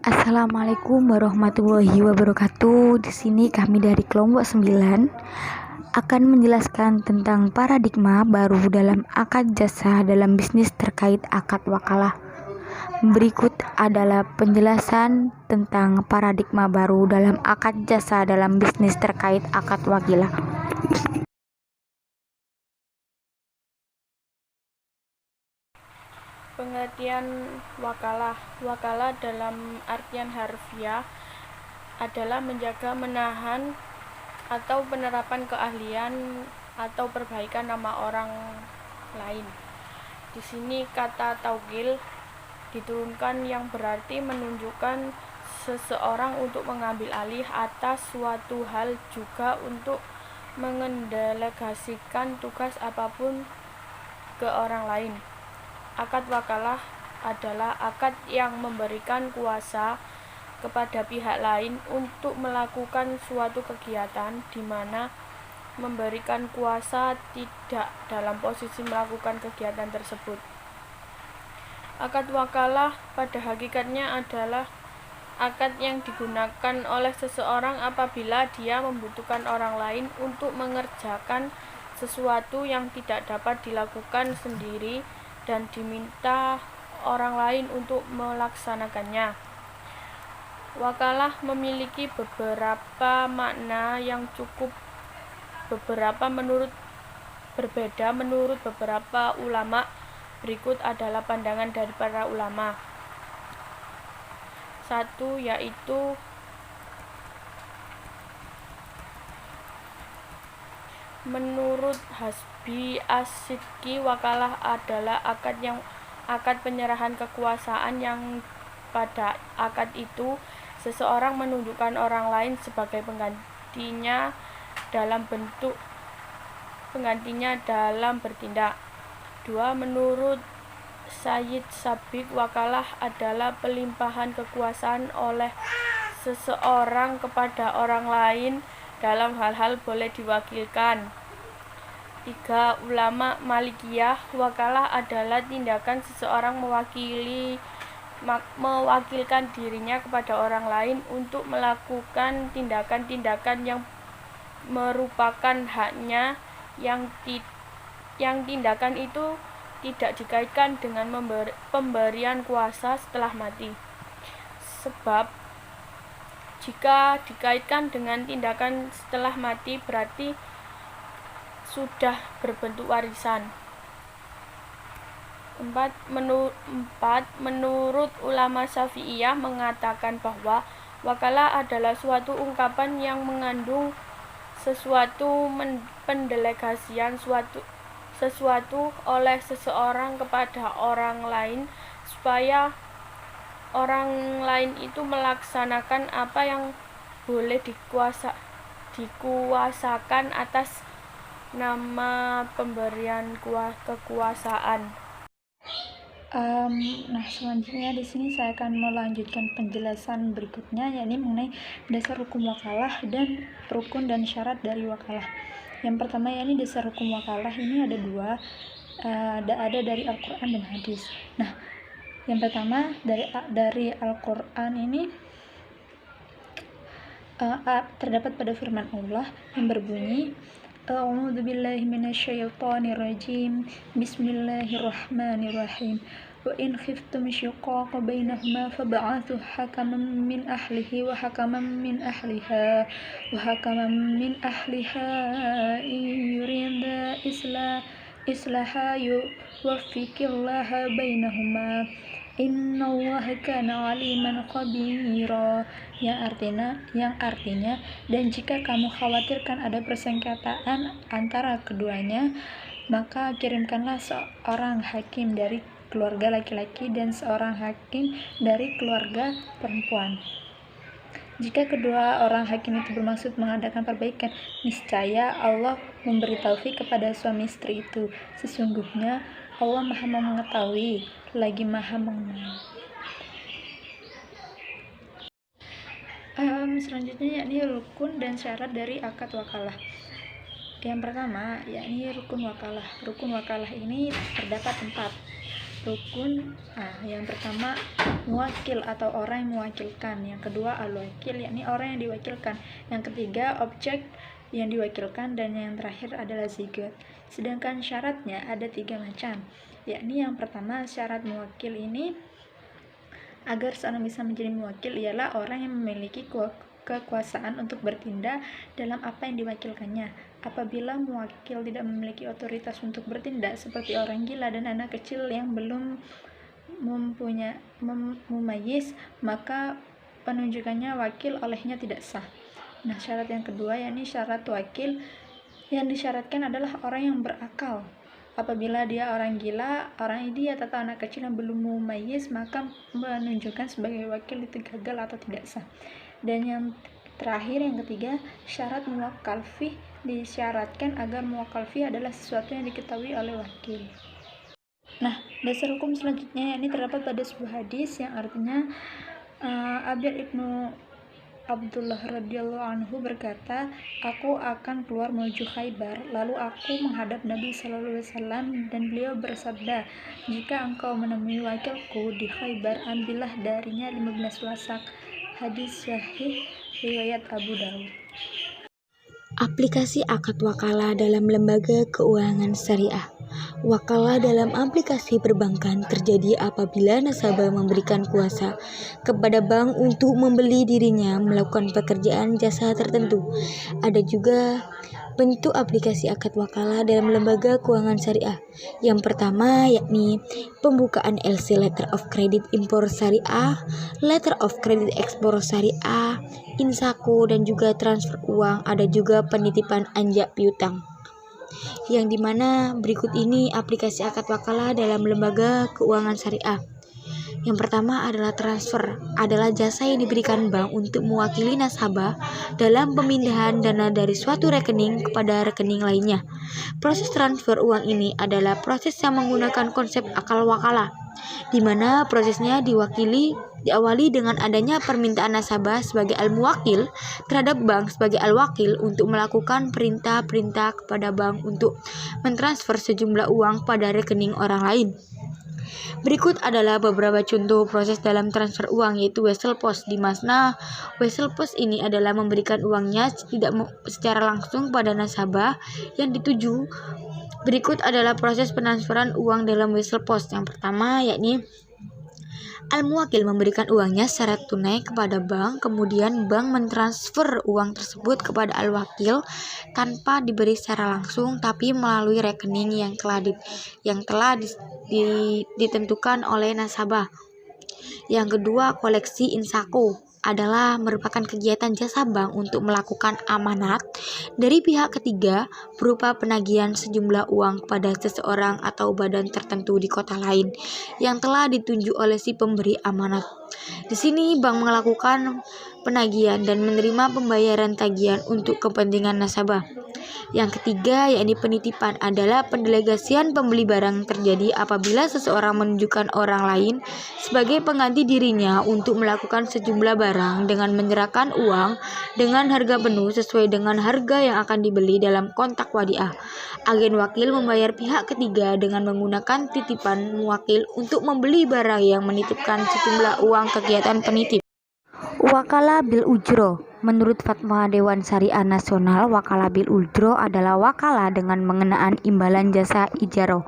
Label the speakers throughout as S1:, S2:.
S1: Assalamualaikum warahmatullahi wabarakatuh. Di sini kami dari kelompok 9 akan menjelaskan tentang paradigma baru dalam akad jasa dalam bisnis terkait akad wakalah. Berikut adalah penjelasan tentang paradigma baru dalam akad jasa dalam bisnis terkait akad wakilah.
S2: Pengertian wakalah. Wakalah dalam artian harfiah adalah menjaga, menahan, atau penerapan keahlian atau perbaikan nama orang lain. Di sini kata taukil diturunkan yang berarti menunjukkan seseorang untuk mengambil alih atas suatu hal, juga untuk mendelegasikan tugas apapun ke orang lain. Akad wakalah adalah akad yang memberikan kuasa kepada pihak lain untuk melakukan suatu kegiatan di mana memberikan kuasa tidak dalam posisi melakukan kegiatan tersebut. Akad wakalah pada hakikatnya adalah akad yang digunakan oleh seseorang apabila dia membutuhkan orang lain untuk mengerjakan sesuatu yang tidak dapat dilakukan sendiri dan diminta orang lain untuk melaksanakannya. Wakalah memiliki beberapa makna yang cukup berbeda menurut beberapa ulama. Berikut adalah pandangan dari para ulama. 1. Yaitu menurut Hasbi As-Sidki, wakalah adalah akad penyerahan kekuasaan yang pada akad itu seseorang menunjukkan orang lain sebagai penggantinya dalam bertindak. 2. Menurut Sayyid Sabiq, wakalah adalah pelimpahan kekuasaan oleh seseorang kepada orang lain dalam hal-hal boleh diwakilkan. 3. Ulama Malikiyah, wakalah adalah tindakan seseorang mewakilkan dirinya kepada orang lain untuk melakukan tindakan-tindakan yang merupakan haknya, yang tindakan itu tidak dikaitkan dengan pemberian kuasa setelah mati. Sebab jika dikaitkan dengan tindakan setelah mati berarti sudah berbentuk warisan. 4. Menurut ulama Syafi'iyah mengatakan bahwa wakalah adalah suatu ungkapan yang mengandung sesuatu pendelegasian sesuatu oleh seseorang kepada orang lain supaya orang lain itu melaksanakan apa yang boleh dikuasakan atas nama pemberian kekuasaan.
S3: Nah, selanjutnya di sini saya akan melanjutkan penjelasan berikutnya, yakni mengenai dasar hukum wakalah dan rukun dan syarat dari wakalah. Yang pertama, yakni dasar hukum wakalah ini ada dua, ada dari Al-Quran dan hadis. Nah, yang pertama dari Al-Quran ini terdapat pada firman Allah yang berbunyi, A'udzubillahi minasyaitonirrajim. Bismillahirrahmanirrahim. Wa in khiftum shiqaqa bainahuma fab'athu hakaman min ahlihi wa hakaman min ahliha in yurida islaha yuwaffiqillaha bainahuma. Innallaha kana aliman khabira, yang artinya dan jika kamu khawatirkan ada persengketaan antara keduanya, maka kirimkanlah seorang hakim dari keluarga laki-laki dan seorang hakim dari keluarga perempuan. Jika kedua orang hakim itu bermaksud mengadakan perbaikan, niscaya Allah memberi taufik kepada suami istri itu. Sesungguhnya Allah Maha mengetahui lagi Maha mengenal. Selanjutnya yakni rukun dan syarat dari akad wakalah. Yang pertama yakni rukun wakalah. Rukun wakalah ini terdapat 4. rukun. Yang pertama muwakil atau orang yang mewakilkan, yang kedua al-wakil yakni orang yang diwakilkan, yang ketiga objek yang diwakilkan, dan yang terakhir adalah zigot. Sedangkan syaratnya ada 3 macam, yakni yang pertama syarat muwakil ini agar seorang bisa menjadi muwakil ialah orang yang memiliki kekuasaan untuk bertindak dalam apa yang diwakilkannya. Apabila muwakil tidak memiliki otoritas untuk bertindak seperti orang gila dan anak kecil yang belum mumayyiz, maka penunjukannya wakil olehnya tidak sah. Nah, syarat yang kedua yakni syarat wakil, yang disyaratkan adalah orang yang berakal. Apabila dia orang gila, orang idiot atau anak kecil yang belum mumayyiz, maka menunjukkan sebagai wakil itu gagal atau tidak sah. Dan yang terakhir, yang ketiga, syarat muwakkal fih, disyaratkan agar muwakkal fih adalah sesuatu yang diketahui oleh wakil. Nah, dasar hukum selanjutnya yakni terdapat pada sebuah hadis yang artinya Abir ibnu Abdullah radhiyallahu anhu berkata, aku akan keluar menuju Khaybar, lalu aku menghadap Nabi sallallahu alaihi wasallam dan beliau bersabda, jika engkau menemui wakilku di Khaybar, ambillah darinya 15 wasak. Hadis sahih riwayat Abu Daud.
S1: Aplikasi akad wakalah dalam lembaga keuangan syariah. Wakalah dalam aplikasi perbankan terjadi apabila nasabah memberikan kuasa kepada bank untuk membeli dirinya melakukan pekerjaan jasa tertentu. Ada juga bentuk aplikasi akad wakalah dalam lembaga keuangan syariah. Yang pertama yakni pembukaan LC Letter of Credit Impor Syariah, Letter of Credit Export Syariah, insako, dan juga transfer uang. Ada juga penitipan anjak piutang, yang dimana berikut ini aplikasi akad wakalah dalam lembaga keuangan syariah. Yang pertama adalah transfer, adalah jasa yang diberikan bank untuk mewakili nasabah dalam pemindahan dana dari suatu rekening kepada rekening lainnya. Proses transfer uang ini adalah proses yang menggunakan konsep akad wakalah, di mana prosesnya diawali dengan adanya permintaan nasabah sebagai al-muwakil terhadap bank sebagai al-wakil untuk melakukan perintah-perintah kepada bank untuk mentransfer sejumlah uang pada rekening orang lain. Berikut adalah beberapa contoh proses dalam transfer uang, yaitu wesel post, di mana wesel post ini adalah memberikan uangnya tidak secara langsung pada nasabah yang dituju. Berikut adalah proses pentransferan uang dalam wesel post. Yang pertama yakni al-muwakil memberikan uangnya secara tunai kepada bank, kemudian bank mentransfer uang tersebut kepada al-wakil tanpa diberi secara langsung, tapi melalui rekening yang telah ditentukan oleh nasabah. Yang kedua, koleksi insako adalah merupakan kegiatan jasa bank untuk melakukan amanat dari pihak ketiga berupa penagihan sejumlah uang kepada seseorang atau badan tertentu di kota lain yang telah ditunjuk oleh si pemberi amanat. Di sini bank melakukan penagihan dan menerima pembayaran tagihan untuk kepentingan nasabah. Yang ketiga yakni penitipan, adalah pendelegasian pembeli barang terjadi apabila seseorang menunjukkan orang lain sebagai pengganti dirinya untuk melakukan sejumlah barang dengan menyerahkan uang dengan harga penuh sesuai dengan harga yang akan dibeli dalam kontak wadiah. Agen wakil membayar pihak ketiga dengan menggunakan titipan muwakil untuk membeli barang yang menitipkan sejumlah uang kegiatan penitip. Wakalah bil ujro. Menurut Fatwa Dewan Syariah Nasional, wakalah bil ujro adalah wakalah dengan mengenaan imbalan jasa ijaroh.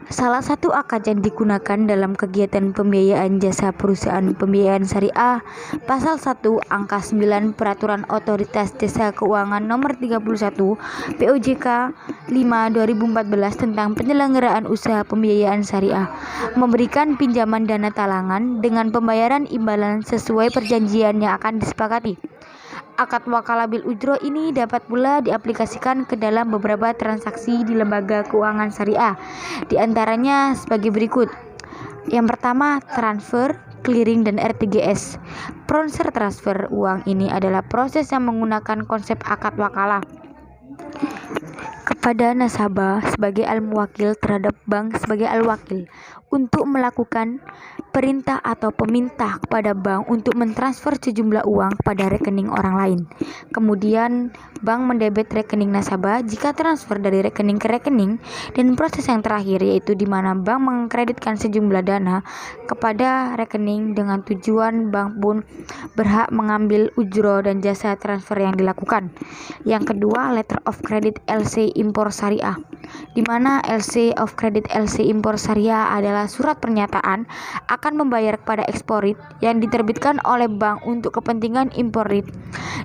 S1: Salah satu akad yang digunakan dalam kegiatan pembiayaan jasa perusahaan pembiayaan syariah, Pasal 1 Angka 9 Peraturan Otoritas Jasa Keuangan Nomor 31 POJK 5/2014 tentang penyelenggaraan usaha pembiayaan syariah, memberikan pinjaman dana talangan dengan pembayaran imbalan sesuai perjanjian yang akan disepakati. Akad wakalah bil ujro ini dapat pula diaplikasikan ke dalam beberapa transaksi di lembaga keuangan syariah. Di antaranya sebagai berikut. Yang pertama, transfer, clearing, dan RTGS. Proses transfer uang ini adalah proses yang menggunakan konsep akad wakalah kepada nasabah sebagai al-muwakil terhadap bank sebagai al-wakil untuk melakukan perintah atau pemerintah kepada bank untuk mentransfer sejumlah uang kepada rekening orang lain. Kemudian bank mendebit rekening nasabah jika transfer dari rekening ke rekening, dan proses yang terakhir yaitu di mana bank mengkreditkan sejumlah dana kepada rekening dengan tujuan bank pun berhak mengambil ujro dan jasa transfer yang dilakukan. Yang kedua, letter of credit LC impor syariah, di mana LC of credit LC impor syariah adalah surat pernyataan akan membayar kepada eksporit yang diterbitkan oleh bank untuk kepentingan imporit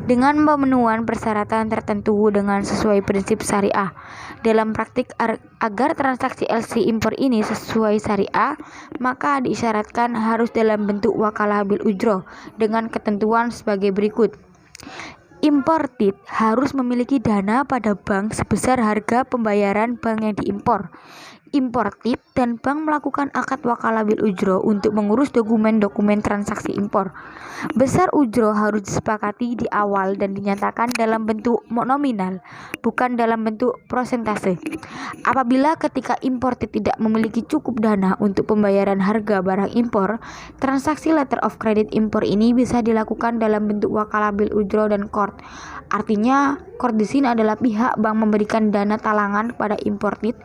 S1: dengan pemenuhan persyaratan tertentu dengan sesuai prinsip syariah. Dalam praktik agar transaksi LC impor ini sesuai syariah, maka diisyaratkan harus dalam bentuk wakalah bil ujroh dengan ketentuan sebagai berikut. Imported harus memiliki dana pada bank sebesar harga pembayaran bank yang diimpor. Imported dan bank melakukan akad wakalah bil ujroh untuk mengurus dokumen-dokumen transaksi impor. Besar ujroh harus disepakati di awal dan dinyatakan dalam bentuk nominal, bukan dalam bentuk persentase. Apabila ketika imported tidak memiliki cukup dana untuk pembayaran harga barang impor, transaksi letter of credit impor ini bisa dilakukan dalam bentuk wakalah bil ujroh dan court. Artinya, court di sini adalah pihak bank memberikan dana talangan kepada imported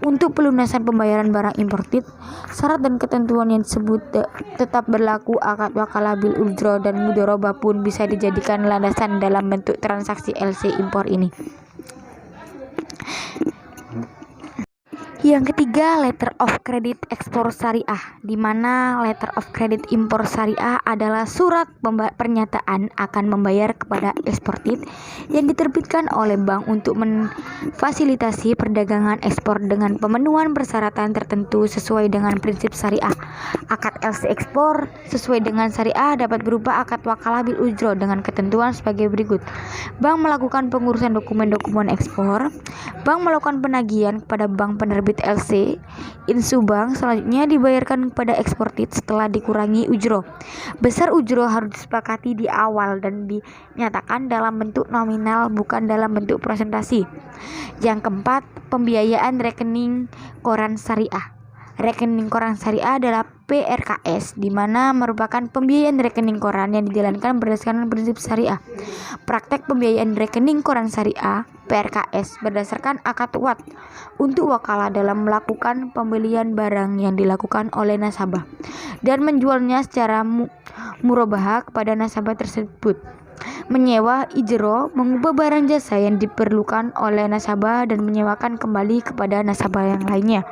S1: untuk pelunasan pembayaran barang imported. Syarat dan ketentuan yang disebut tetap berlaku. Akad wakalah bil ujroh dan mudharabah pun bisa dijadikan landasan dalam bentuk transaksi LC impor ini. Yang ketiga, letter of credit ekspor syariah, di mana letter of credit impor syariah adalah surat pernyataan akan membayar kepada eksportir yang diterbitkan oleh bank untuk memfasilitasi perdagangan ekspor dengan pemenuhan persyaratan tertentu sesuai dengan prinsip syariah. Akad LC ekspor sesuai dengan syariah dapat berupa akad wakalah bil ujroh dengan ketentuan sebagai berikut. Bank melakukan pengurusan dokumen-dokumen ekspor. Bank melakukan penagihan kepada bank penerbit LC, insubank selanjutnya dibayarkan kepada eksportir setelah dikurangi ujroh. Besar ujroh harus disepakati di awal dan dinyatakan dalam bentuk nominal, bukan dalam bentuk persentase. Yang keempat, pembiayaan rekening koran syariah. Rekening koran syariah adalah PRKS, di mana merupakan pembiayaan rekening koran yang dijalankan berdasarkan prinsip syariah. Praktek pembiayaan rekening koran syariah PRKS berdasarkan akad wat untuk wakalah dalam melakukan pembelian barang yang dilakukan oleh nasabah dan menjualnya secara murabahah kepada nasabah tersebut. Menyewa ijro, mengubah barang jasa yang diperlukan oleh nasabah dan menyewakan kembali kepada nasabah yang lainnya.